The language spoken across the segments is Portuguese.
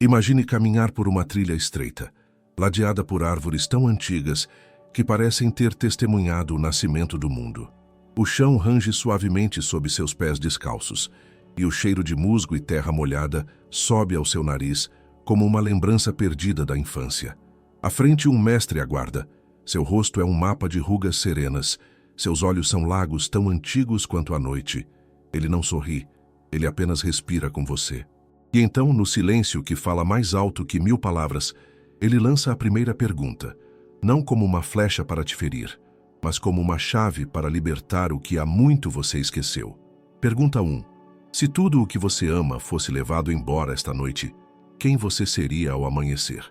Imagine caminhar por uma trilha estreita, ladeada por árvores tão antigas que parecem ter testemunhado o nascimento do mundo. O chão range suavemente sob seus pés descalços, e o cheiro de musgo e terra molhada sobe ao seu nariz como uma lembrança perdida da infância. À frente, um mestre aguarda. Seu rosto é um mapa de rugas serenas. Seus olhos são lagos tão antigos quanto a noite. Ele não sorri, ele apenas respira com você. E então, no silêncio que fala mais alto que 1000 palavras, ele lança a primeira pergunta, não como uma flecha para te ferir, mas como uma chave para libertar o que há muito você esqueceu. Pergunta 1. Se tudo o que você ama fosse levado embora esta noite, quem você seria ao amanhecer?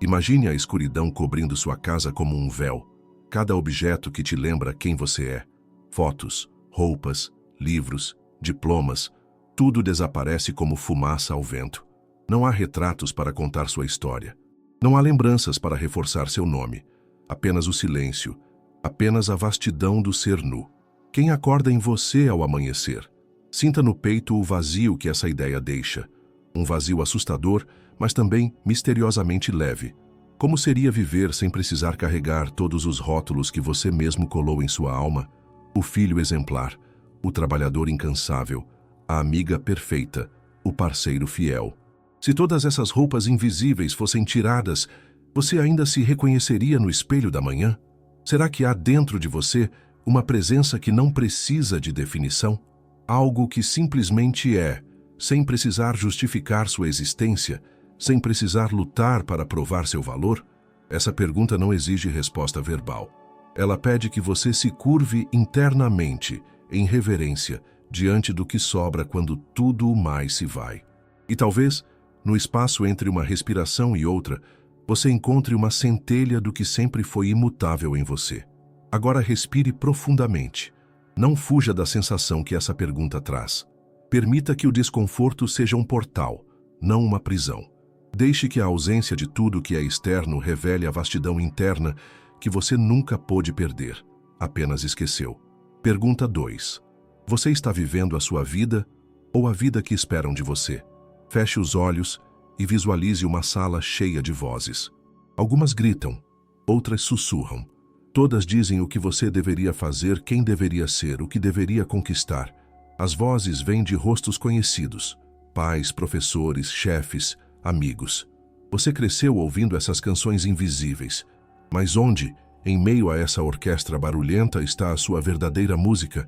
Imagine a escuridão cobrindo sua casa como um véu. Cada objeto que te lembra quem você é. Fotos, roupas, livros, diplomas, tudo desaparece como fumaça ao vento. Não há retratos para contar sua história. Não há lembranças para reforçar seu nome. Apenas o silêncio, apenas a vastidão do ser nu. Quem acorda em você ao amanhecer? Sinta no peito o vazio que essa ideia deixa. Um vazio assustador, mas também misteriosamente leve. Como seria viver sem precisar carregar todos os rótulos que você mesmo colou em sua alma? O filho exemplar, o trabalhador incansável, a amiga perfeita, o parceiro fiel. Se todas essas roupas invisíveis fossem tiradas, você ainda se reconheceria no espelho da manhã? Será que há dentro de você uma presença que não precisa de definição? Algo que simplesmente é, sem precisar justificar sua existência, sem precisar lutar para provar seu valor? Essa pergunta não exige resposta verbal. Ela pede que você se curve internamente, em reverência, diante do que sobra quando tudo mais se vai. E talvez, no espaço entre uma respiração e outra, você encontre uma centelha do que sempre foi imutável em você. Agora respire profundamente. Não fuja da sensação que essa pergunta traz. Permita que o desconforto seja um portal, não uma prisão. Deixe que a ausência de tudo que é externo revele a vastidão interna que você nunca pôde perder, apenas esqueceu. Pergunta 2. Você está vivendo a sua vida ou a vida que esperam de você? Feche os olhos e visualize uma sala cheia de vozes. Algumas gritam, outras sussurram. Todas dizem o que você deveria fazer, quem deveria ser, o que deveria conquistar. As vozes vêm de rostos conhecidos, pais, professores, chefes, amigos. Você cresceu ouvindo essas canções invisíveis. Mas onde, em meio a essa orquestra barulhenta, está a sua verdadeira música?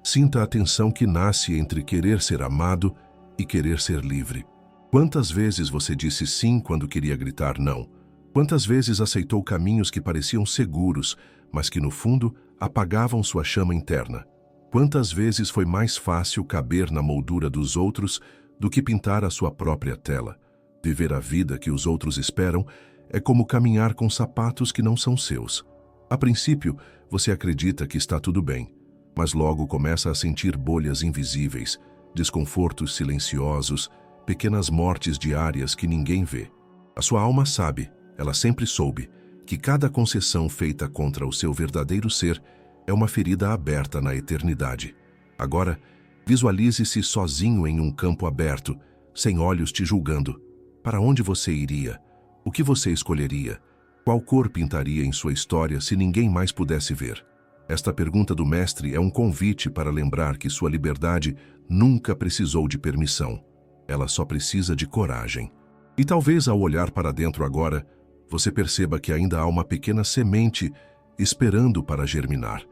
Sinta a tensão que nasce entre querer ser amado e querer ser livre. Quantas vezes você disse sim quando queria gritar não? Quantas vezes aceitou caminhos que pareciam seguros, mas que no fundo apagavam sua chama interna? Quantas vezes foi mais fácil caber na moldura dos outros do que pintar a sua própria tela? Viver a vida que os outros esperam é como caminhar com sapatos que não são seus. A princípio, você acredita que está tudo bem, mas logo começa a sentir bolhas invisíveis, desconfortos silenciosos, pequenas mortes diárias que ninguém vê. A sua alma sabe, ela sempre soube, que cada concessão feita contra o seu verdadeiro ser é uma ferida aberta na eternidade. Agora, visualize-se sozinho em um campo aberto, sem olhos te julgando. Para onde você iria? O que você escolheria? Qual cor pintaria em sua história se ninguém mais pudesse ver? Esta pergunta do mestre é um convite para lembrar que sua liberdade nunca precisou de permissão. Ela só precisa de coragem. E talvez ao olhar para dentro agora, você perceba que ainda há uma pequena semente esperando para germinar.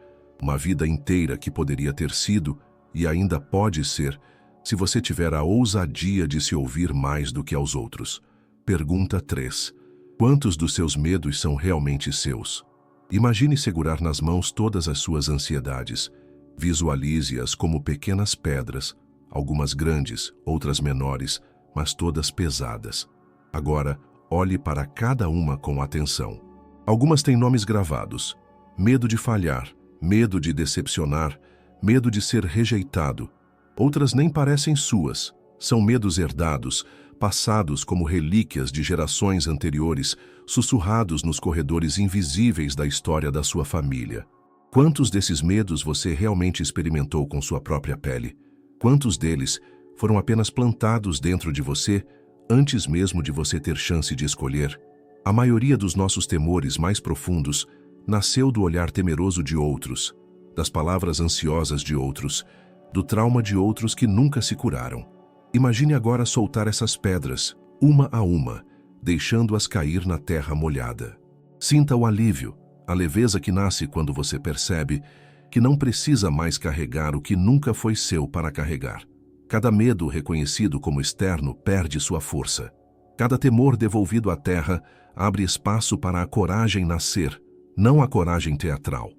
Uma vida inteira que poderia ter sido e ainda pode ser, se você tiver a ousadia de se ouvir mais do que aos outros. Pergunta 3. Quantos dos seus medos são realmente seus? Imagine segurar nas mãos todas as suas ansiedades. Visualize-as como pequenas pedras, algumas grandes, outras menores, mas todas pesadas. Agora, olhe para cada uma com atenção. Algumas têm nomes gravados: medo de falhar, medo de decepcionar, medo de ser rejeitado. Outras nem parecem suas, são medos herdados, passados como relíquias de gerações anteriores, sussurrados nos corredores invisíveis da história da sua família. Quantos desses medos você realmente experimentou com sua própria pele? Quantos deles foram apenas plantados dentro de você Antes mesmo de você ter chance de escolher, a maioria dos nossos temores mais profundos nasceu do olhar temeroso de outros, das palavras ansiosas de outros, do trauma de outros que nunca se curaram. Imagine agora soltar essas pedras, uma a uma, deixando-as cair na terra molhada. Sinta o alívio, a leveza que nasce quando você percebe que não precisa mais carregar o que nunca foi seu para carregar. Cada medo reconhecido como externo perde sua força. Cada temor devolvido à terra abre espaço para a coragem nascer, não a coragem teatral,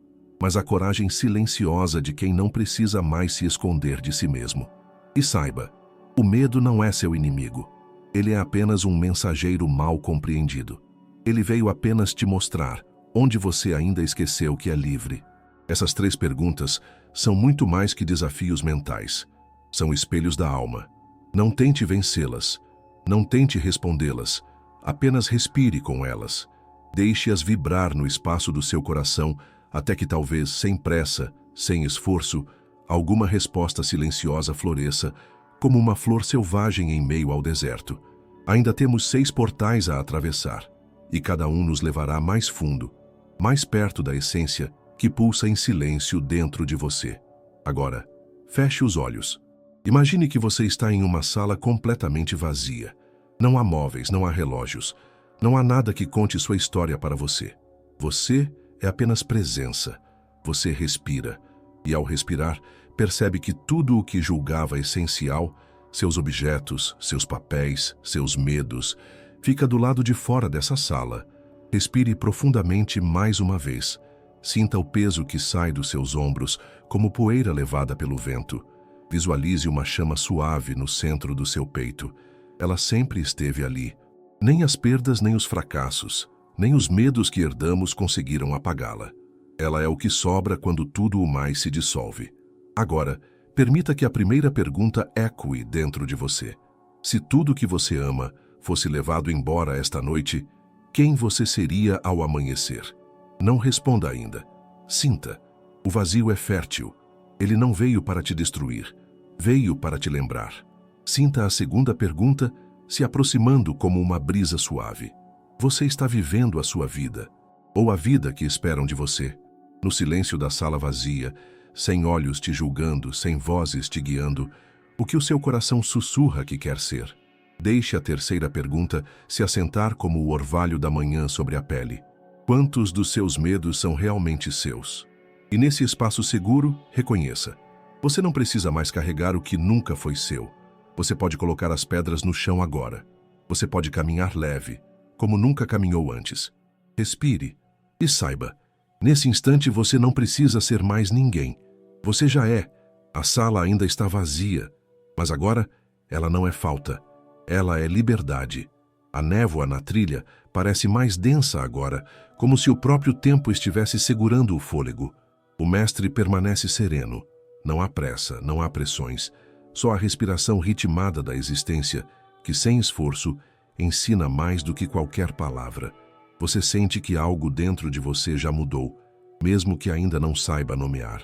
mas a coragem silenciosa de quem não precisa mais se esconder de si mesmo. E saiba, o medo não é seu inimigo. Ele é apenas um mensageiro mal compreendido. Ele veio apenas te mostrar onde você ainda esqueceu que é livre. Essas 3 perguntas são muito mais que desafios mentais. São espelhos da alma. Não tente vencê-las. Não tente respondê-las. Apenas respire com elas. Deixe-as vibrar no espaço do seu coração até que talvez, sem pressa, sem esforço, alguma resposta silenciosa floresça, como uma flor selvagem em meio ao deserto. Ainda temos 6 portais a atravessar, e cada um nos levará mais fundo, mais perto da essência que pulsa em silêncio dentro de você. Agora, feche os olhos. Imagine que você está em uma sala completamente vazia. Não há móveis, não há relógios, não há nada que conte sua história para você. Você é apenas presença. Você respira, e ao respirar, percebe que tudo o que julgava essencial, seus objetos, seus papéis, seus medos, fica do lado de fora dessa sala. Respire profundamente mais uma vez. Sinta o peso que sai dos seus ombros, como poeira levada pelo vento. Visualize uma chama suave no centro do seu peito. Ela sempre esteve ali. Nem as perdas, nem os fracassos, nem os medos que herdamos conseguiram apagá-la. Ela é o que sobra quando tudo o mais se dissolve. Agora, permita que a primeira pergunta ecoe dentro de você. Se tudo que você ama fosse levado embora esta noite, quem você seria ao amanhecer? Não responda ainda. Sinta. O vazio é fértil. Ele não veio para te destruir. Veio para te lembrar. Sinta a segunda pergunta se aproximando como uma brisa suave. Você está vivendo a sua vida, ou a vida que esperam de você, no silêncio da sala vazia, sem olhos te julgando, sem vozes te guiando, o que o seu coração sussurra que quer ser. Deixe a terceira pergunta se assentar como o orvalho da manhã sobre a pele. Quantos dos seus medos são realmente seus? E nesse espaço seguro, reconheça. Você não precisa mais carregar o que nunca foi seu. Você pode colocar as pedras no chão agora. Você pode caminhar leve, como nunca caminhou antes. Respire e saiba, nesse instante você não precisa ser mais ninguém. Você já é. A sala ainda está vazia, mas agora ela não é falta. Ela é liberdade. A névoa na trilha parece mais densa agora, como se o próprio tempo estivesse segurando o fôlego. O mestre permanece sereno. Não há pressa, não há pressões. Só a respiração ritmada da existência, que sem esforço, ensina mais do que qualquer palavra. Você sente que algo dentro de você já mudou, mesmo que ainda não saiba nomear.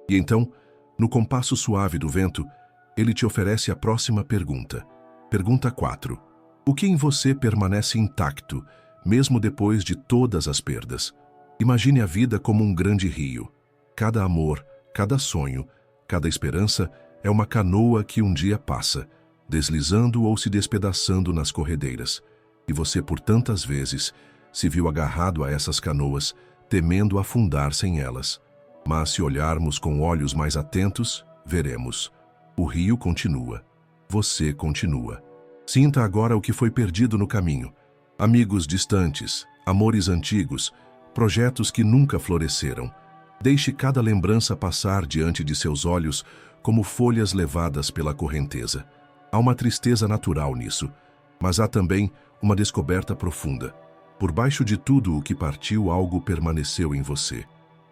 E então, no compasso suave do vento, ele te oferece a próxima pergunta. Pergunta 4. O que em você permanece intacto, mesmo depois de todas as perdas? Imagine a vida como um grande rio. Cada amor, cada sonho, cada esperança é uma canoa que um dia passa, deslizando ou se despedaçando nas corredeiras. E você, por tantas vezes, se viu agarrado a essas canoas, temendo afundar sem elas. Mas se olharmos com olhos mais atentos, veremos. O rio continua. Você continua. Sinta agora o que foi perdido no caminho. Amigos distantes, amores antigos, projetos que nunca floresceram. Deixe cada lembrança passar diante de seus olhos como folhas levadas pela correnteza. Há uma tristeza natural nisso, mas há também uma descoberta profunda. Por baixo de tudo o que partiu, algo permaneceu em você.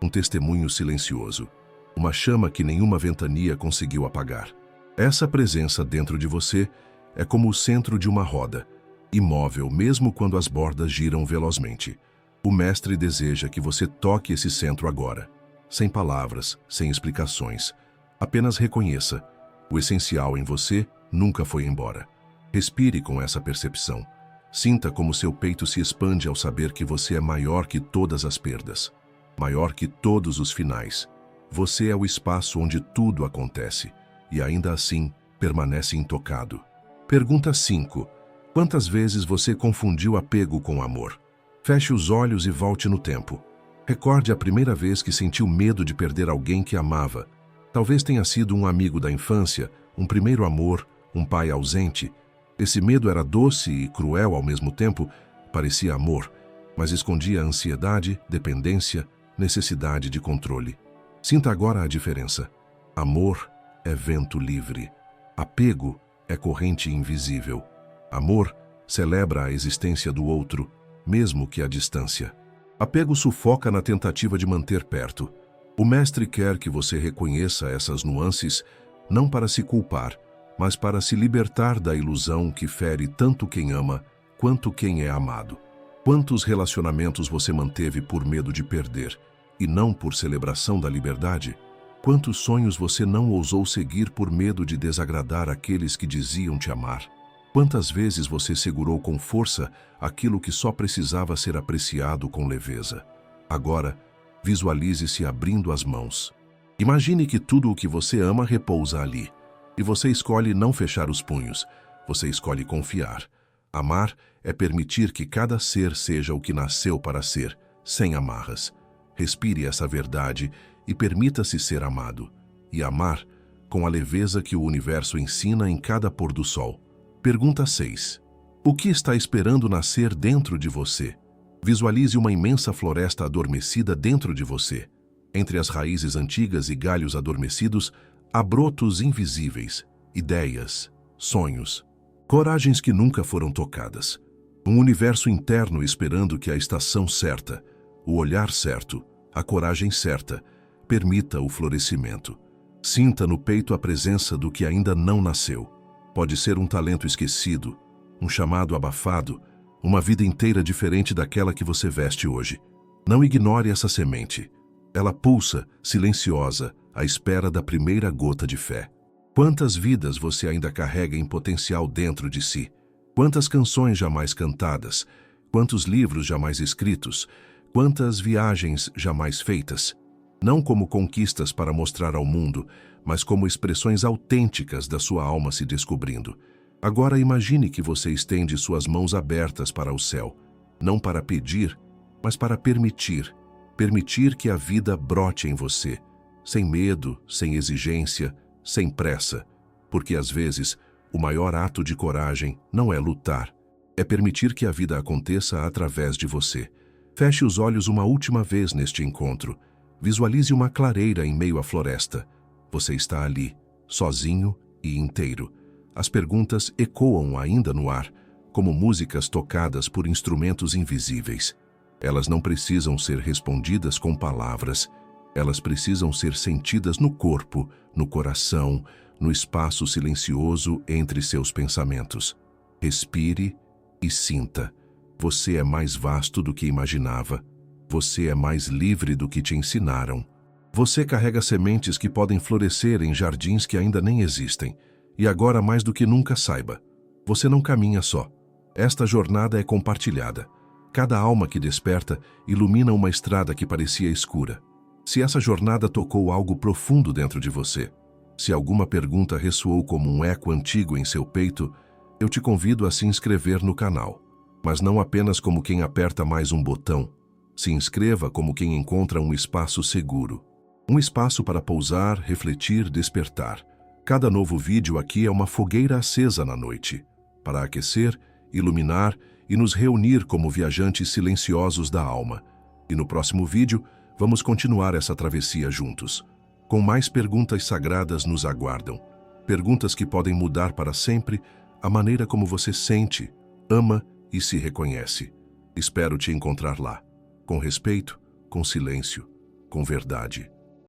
Um testemunho silencioso. Uma chama que nenhuma ventania conseguiu apagar. Essa presença dentro de você é como o centro de uma roda, imóvel mesmo quando as bordas giram velozmente. O mestre deseja que você toque esse centro agora. Sem palavras, sem explicações. Apenas reconheça. O essencial em você nunca foi embora. Respire com essa percepção. Sinta como seu peito se expande ao saber que você é maior que todas as perdas, maior que todos os finais. Você é o espaço onde tudo acontece e ainda assim permanece intocado. Pergunta 5. Quantas vezes você confundiu apego com amor? Feche os olhos e volte no tempo. Recorde a primeira vez que sentiu medo de perder alguém que amava. Talvez tenha sido um amigo da infância, um primeiro amor, um pai ausente. Esse medo era doce e cruel ao mesmo tempo, parecia amor, mas escondia ansiedade, dependência, necessidade de controle. Sinta agora a diferença. Amor é vento livre. Apego é corrente invisível. Amor celebra a existência do outro, mesmo que à distância. Apego sufoca na tentativa de manter perto. O mestre quer que você reconheça essas nuances, não para se culpar, mas para se libertar da ilusão que fere tanto quem ama quanto quem é amado. Quantos relacionamentos você manteve por medo de perder, e não por celebração da liberdade? Quantos sonhos você não ousou seguir por medo de desagradar aqueles que diziam te amar? Quantas vezes você segurou com força aquilo que só precisava ser apreciado com leveza? Agora, visualize-se abrindo as mãos. Imagine que tudo o que você ama repousa ali. E você escolhe não fechar os punhos. Você escolhe confiar. Amar é permitir que cada ser seja o que nasceu para ser, sem amarras. Respire essa verdade e permita-se ser amado. E amar com a leveza que o universo ensina em cada pôr do sol. Pergunta 6. O que está esperando nascer dentro de você? Visualize uma imensa floresta adormecida dentro de você. Entre as raízes antigas e galhos adormecidos, há brotos invisíveis, ideias, sonhos, coragens que nunca foram tocadas. Um universo interno esperando que a estação certa, o olhar certo, a coragem certa, permita o florescimento. Sinta no peito a presença do que ainda não nasceu. Pode ser um talento esquecido, um chamado abafado, uma vida inteira diferente daquela que você veste hoje. Não ignore essa semente. Ela pulsa, silenciosa, à espera da primeira gota de fé. Quantas vidas você ainda carrega em potencial dentro de si? Quantas canções jamais cantadas? Quantos livros jamais escritos? Quantas viagens jamais feitas? Não como conquistas para mostrar ao mundo, mas como expressões autênticas da sua alma se descobrindo. Agora imagine que você estende suas mãos abertas para o céu, não para pedir, mas para permitir. Permitir que a vida brote em você, sem medo, sem exigência, sem pressa, porque às vezes o maior ato de coragem não é lutar, é permitir que a vida aconteça através de você. Feche os olhos uma última vez neste encontro. Visualize uma clareira em meio à floresta. Você está ali, sozinho e inteiro. As perguntas ecoam ainda no ar, como músicas tocadas por instrumentos invisíveis. Elas não precisam ser respondidas com palavras. Elas precisam ser sentidas no corpo, no coração, no espaço silencioso entre seus pensamentos. Respire e sinta. Você é mais vasto do que imaginava. Você é mais livre do que te ensinaram. Você carrega sementes que podem florescer em jardins que ainda nem existem. E agora, mais do que nunca, saiba: você não caminha só. Esta jornada é compartilhada. Cada alma que desperta ilumina uma estrada que parecia escura. Se essa jornada tocou algo profundo dentro de você, se alguma pergunta ressoou como um eco antigo em seu peito, eu te convido a se inscrever no canal. Mas não apenas como quem aperta mais um botão. Se inscreva como quem encontra um espaço seguro. Um espaço para pousar, refletir, despertar. Cada novo vídeo aqui é uma fogueira acesa na noite, para aquecer, iluminar e nos reunir como viajantes silenciosos da alma. E no próximo vídeo, vamos continuar essa travessia juntos. Com mais perguntas sagradas nos aguardam. Perguntas que podem mudar para sempre a maneira como você sente, ama e se reconhece. Espero te encontrar lá. Com respeito, com silêncio, com verdade.